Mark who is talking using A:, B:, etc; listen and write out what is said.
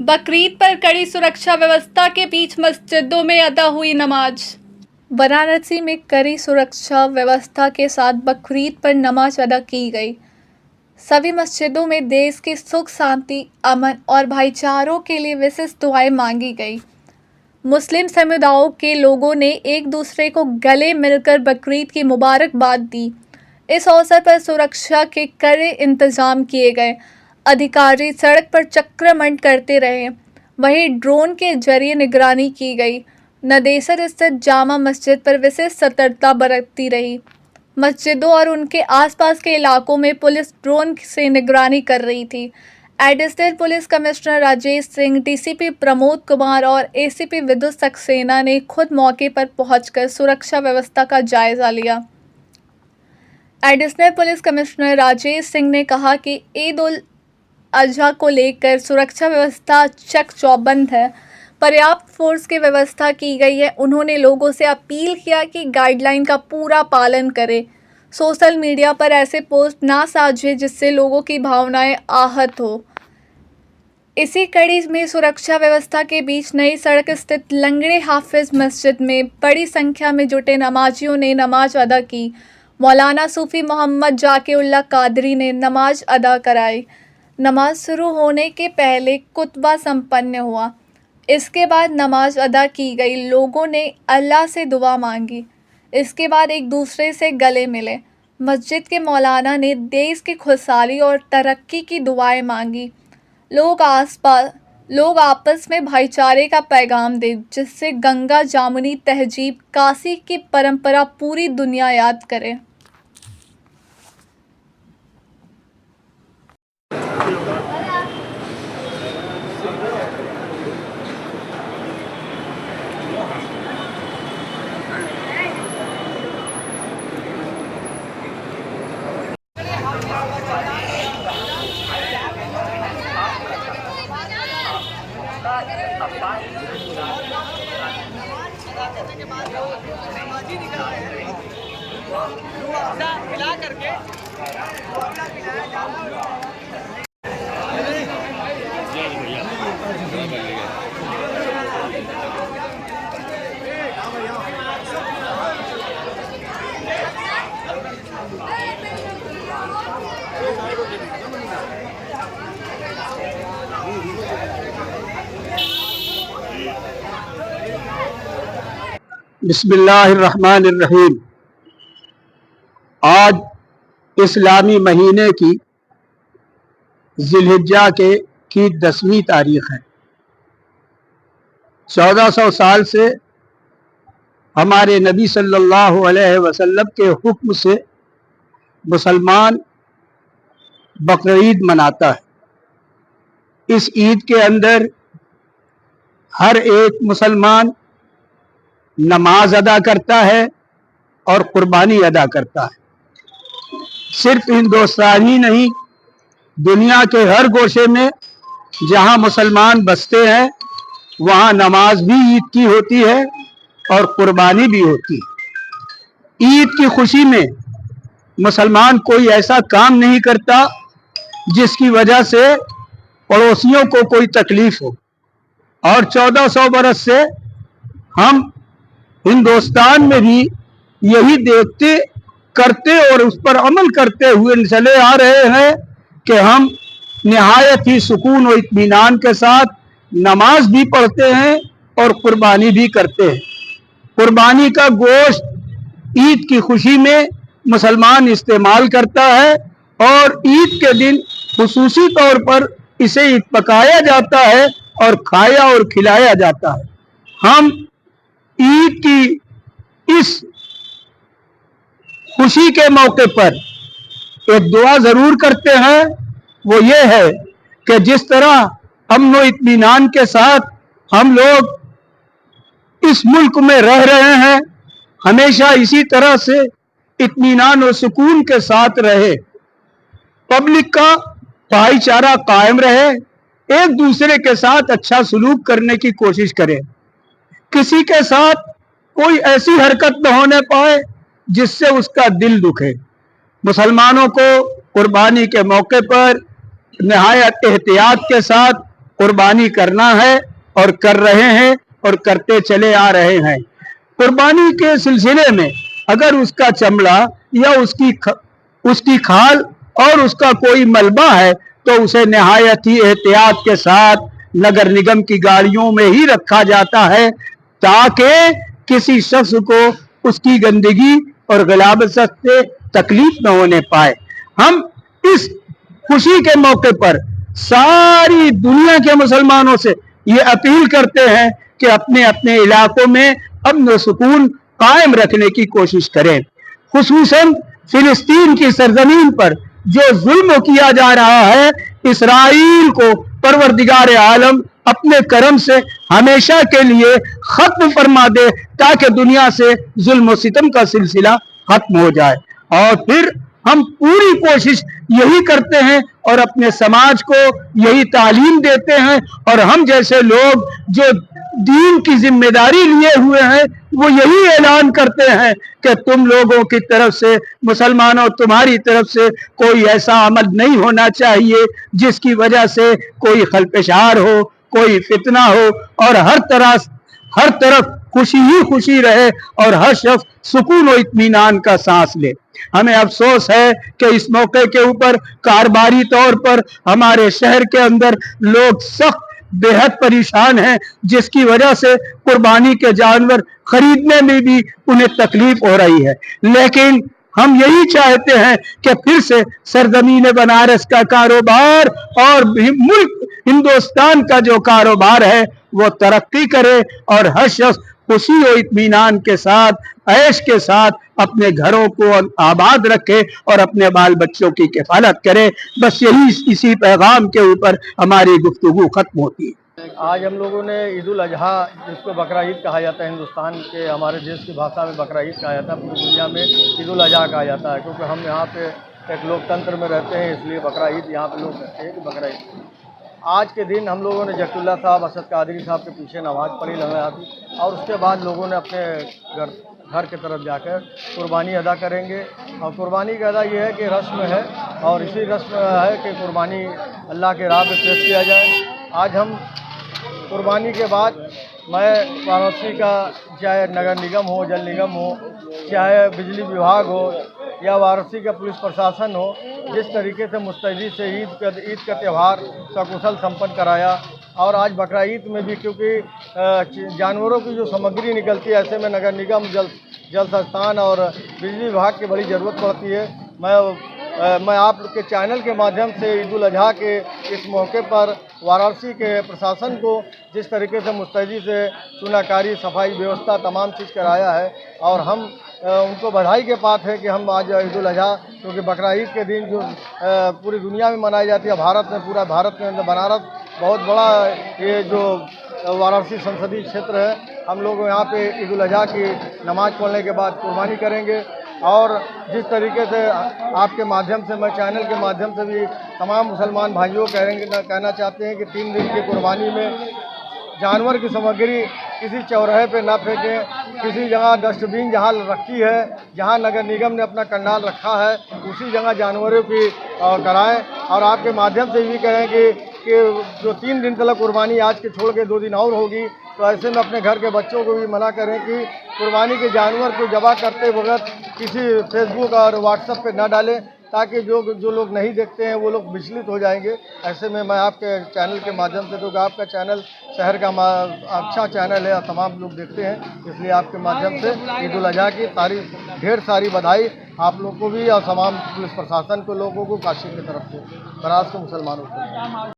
A: बकरीद पर कड़ी सुरक्षा व्यवस्था के बीच मस्जिदों में अदा हुई नमाज। वाराणसी में कड़ी सुरक्षा व्यवस्था के साथ बकरीद पर नमाज अदा की गई। सभी मस्जिदों में देश की सुख शांति, अमन और भाईचारों के लिए विशेष दुआएं मांगी गई। मुस्लिम समुदायों के लोगों ने एक दूसरे को गले मिलकर बकरीद की मुबारकबाद दी। इस अवसर पर सुरक्षा के कड़े इंतजाम किए गए। अधिकारी सड़क पर चक्रमंडल करते रहे, वहीं ड्रोन के जरिए निगरानी की गई। नदेसर स्थित जामा मस्जिद पर विशेष सतर्कता बरती रही। मस्जिदों और उनके आसपास के इलाकों में पुलिस ड्रोन से निगरानी कर रही थी। Additional police commissioner Rajesh Singh, DCP Pramod Kumar और एसीपी विद्युत सक्सेना ने खुद मौके पर पहुंचकर सुरक्षा व्यवस्था का जायजा लिया। Additional police commissioner Rajesh Singh ने कहा कि ईद उल अजहा को लेकर सुरक्षा व्यवस्था चक चौबंद है, पर्याप्त फोर्स की व्यवस्था की गई है। उन्होंने लोगों से अपील किया कि गाइडलाइन का पूरा पालन करें, सोशल मीडिया पर ऐसे पोस्ट ना साझें जिससे लोगों की भावनाएं आहत हो। इसी कड़ी में सुरक्षा व्यवस्था के बीच नई सड़क स्थित लंगड़े हाफिज मस्जिद में बड़ी संख्या में जुटे नमाजियों ने नमाज अदा की। मौलाना सूफी मोहम्मद जाकिउल्लाह कादरी ने नमाज अदा कराई। नमाज शुरू होने के पहले खुतबा संपन्न हुआ। इसके बाद नमाज अदा की गई। लोगों ने अल्लाह से दुआ मांगी। इसके बाद एक दूसरे से गले मिले। मस्जिद के मौलाना ने देश की खुशहाली और तरक्की की दुआएं मांगी। लोग आपस में भाईचारे का पैगाम दे, जिससे गंगा जामुनी तहजीब काशी की परंपरा पूरी दुनिया याद करे।
B: खिला करके
C: बिस्मिल्लाहिर्रहमानिर्रहीम। आज इस्लामी महीने की जिलहिज्जा की 10वीं तारीख है। 1400 साल से हमारे नबी सल्लल्लाहु अलैहि वसल्लम के हुक्म से मुसलमान बकरीद मनाता है। इस ईद के अंदर हर एक मुसलमान नमाज अदा करता है और कुर्बानी अदा करता है। सिर्फ हिंदुस्तान ही नहीं, दुनिया के हर गोशे में जहां मुसलमान बसते हैं वहां नमाज भी ईद की होती है और कुर्बानी भी होती है। ईद की खुशी में मुसलमान कोई ऐसा काम नहीं करता जिसकी वजह से पड़ोसियों को कोई तकलीफ हो। और 1400 बरस से हम हिंदुस्तान में भी यही देखते, करते और उस पर अमल करते हुए चले आ रहे हैं कि हम निहायत ही सुकून और इत्मीनान के साथ नमाज भी पढ़ते हैं और कुर्बानी भी करते हैं। कुर्बानी का गोश्त ईद की खुशी में मुसलमान इस्तेमाल करता है और ईद के दिन खुसूसी तौर पर इसे पकाया जाता है और खाया और खिलाया जाता है। हम ईद की इस खुशी के मौके पर एक दुआ जरूर करते हैं, वो ये है कि जिस तरह अमन व इत्मीनान के साथ हम लोग इस मुल्क में रह रहे हैं, हमेशा इसी तरह से इत्मीनान और सुकून के साथ रहे, पब्लिक का भाईचारा कायम रहे, एक दूसरे के साथ अच्छा सलूक करने की कोशिश करें, किसी के साथ कोई ऐसी हरकत न होने पाए जिससे उसका दिल दुखे। मुसलमानों को कुर्बानी के मौके पर निहायत एहतियात के साथ कुर्बानी करना है और कर रहे हैं और करते चले आ रहे हैं। कुर्बानी के सिलसिले में अगर उसका चमड़ा या उसकी खाल और उसका कोई मलबा है तो उसे निहायत ही एहतियात के साथ नगर निगम की गाड़ियों में ही रखा जाता है, ताकि किसी शख्स को उसकी गंदगी और गलाबत से तकलीफ न होने पाए। हम इस खुशी के मौके पर सारी दुनिया के मुसलमानों से ये अपील करते हैं कि अपने अपने इलाकों में अमन और सुकून कायम रखने की कोशिश करें। खुसूसन फिलिस्तीन की सरजमीन पर जो जुल्म किया जा रहा है, इसराइल को परवरदिगार आलम अपने करम से हमेशा के लिए खत्म फरमा दे, ताकि दुनिया से जुल्म सितम का सिलसिला खत्म हो जाए। और फिर हम पूरी कोशिश यही करते हैं और अपने समाज को यही तालीम देते हैं, और हम जैसे लोग जो दीन की जिम्मेदारी लिए हुए हैं वो यही ऐलान करते हैं कि तुम लोगों की तरफ से, मुसलमानों तरफ तरफ से कोई ऐसा अमल नहीं होना चाहिए जिसकी वजह से कोई खलफशार हो, कोई फितना हो, और हर तरफ खुशी ही खुशी रहे और हर शख्स सुकून और इत्मीनान का सांस ले। हमें अफसोस है कि इस मौके के ऊपर कारोबारी तौर पर हमारे शहर के अंदर लोग सख्त बेहद परेशान हैं, जिसकी वजह से कुर्बानी के जानवर खरीदने में भी उन्हें तकलीफ हो रही है। लेकिन हम यही चाहते हैं कि फिर से सरजमीन बनारस का कारोबार और मुल्क हिंदुस्तान का जो कारोबार है वो तरक्की करे और हर शख्स खुशी और इत्मीनान के साथ, ऐश के साथ अपने घरों को आबाद रखे और अपने बाल बच्चों की किफालत करे। बस यही इसी पैगाम के ऊपर हमारी गुफ्तगू खत्म होती है।
B: आज हम लोगों ने ईद उल अजहा, जिसको बकरा ईद कहा जाता है, हिंदुस्तान के हमारे देश की भाषा में बकरा ईद कहा जाता है, पूरी दुनिया में ईद उल अजहा कहा जाता है, क्योंकि हम यहाँ पे एक लोकतंत्र में रहते हैं, इसलिए बकरा ईद यहाँ पे लोग कहते हैं कि बकरा ईद। आज के दिन हम लोगों ने जकतुल्ला साहब, असद कादरी साहब के पीछे नमाज़ पढ़ी लंघाती, और उसके बाद लोगों ने अपने घर की तरफ जाकर कुर्बानी अदा करेंगे। और कुर्बानी का अदा ये है कि रस्म है, और इसी रस्म है कि कुर्बानी अल्लाह के राह पे पेश किया जाए। आज हम कुर्बानी के बाद मैं वाराणसी का, चाहे नगर निगम हो, जल निगम हो, चाहे बिजली विभाग हो या वाराणसी का पुलिस प्रशासन हो, जिस तरीके से मुस्तैदी से ईद का त्यौहार सकुशल संपन्न कराया। और आज बकरा ईद में भी, क्योंकि जानवरों की जो सामग्री निकलती है, ऐसे में नगर निगम, जल संस्थान और बिजली विभाग की बड़ी ज़रूरत पड़ती है। मैं आप के चैनल के माध्यम से ईद उल अजहा के इस मौके पर वाराणसी के प्रशासन को जिस तरीके से मुस्तैदी से चूनाकारी, सफाई व्यवस्था तमाम चीज़ कराया है, और हम उनको बधाई के पात्र है कि हम आज ईद उल अजहा, क्योंकि बकरा ईद के दिन जो पूरी दुनिया में मनाई जाती है, भारत में, पूरा भारत के अंदर बनारस बहुत बड़ा ये जो वाराणसी संसदीय क्षेत्र है, हम लोग यहाँ पे ईद उल अजहा की नमाज़ पढ़ने के बाद कुर्बानी करेंगे। और जिस तरीके से आपके माध्यम से, मैं चैनल के माध्यम से भी तमाम मुसलमान भाइयों कहना चाहते हैं कि 3 दिन की कुर्बानी में जानवर की सामग्री किसी चौराहे पे ना फेंकें, किसी जगह डस्टबिन जहाँ रखी है, जहाँ नगर निगम ने अपना कंडाल रखा है, उसी जगह जानवरों की कराएं। और आपके माध्यम से भी कहें कि जो 3 दिन तक कुर्बानी आज के छोड़ के 2 दिन और होगी, तो ऐसे में अपने घर के बच्चों को भी मना करें कि कुर्बानी के जानवर को ज़बह करते वक्त किसी फेसबुक और व्हाट्सएप पे ना डालें, ताकि जो लोग नहीं देखते हैं वो लोग विचलित हो जाएंगे। ऐसे में मैं आपके चैनल के माध्यम से, क्योंकि आपका चैनल शहर का अच्छा चैनल है और तमाम लोग देखते हैं, इसलिए आपके माध्यम से ईद उल अजहा की ढेर सारी बधाई आप लोग को भी और तमाम पुलिस प्रशासन को, लोगों को, काशी की तरफ से, बनारस के मुसलमानों को।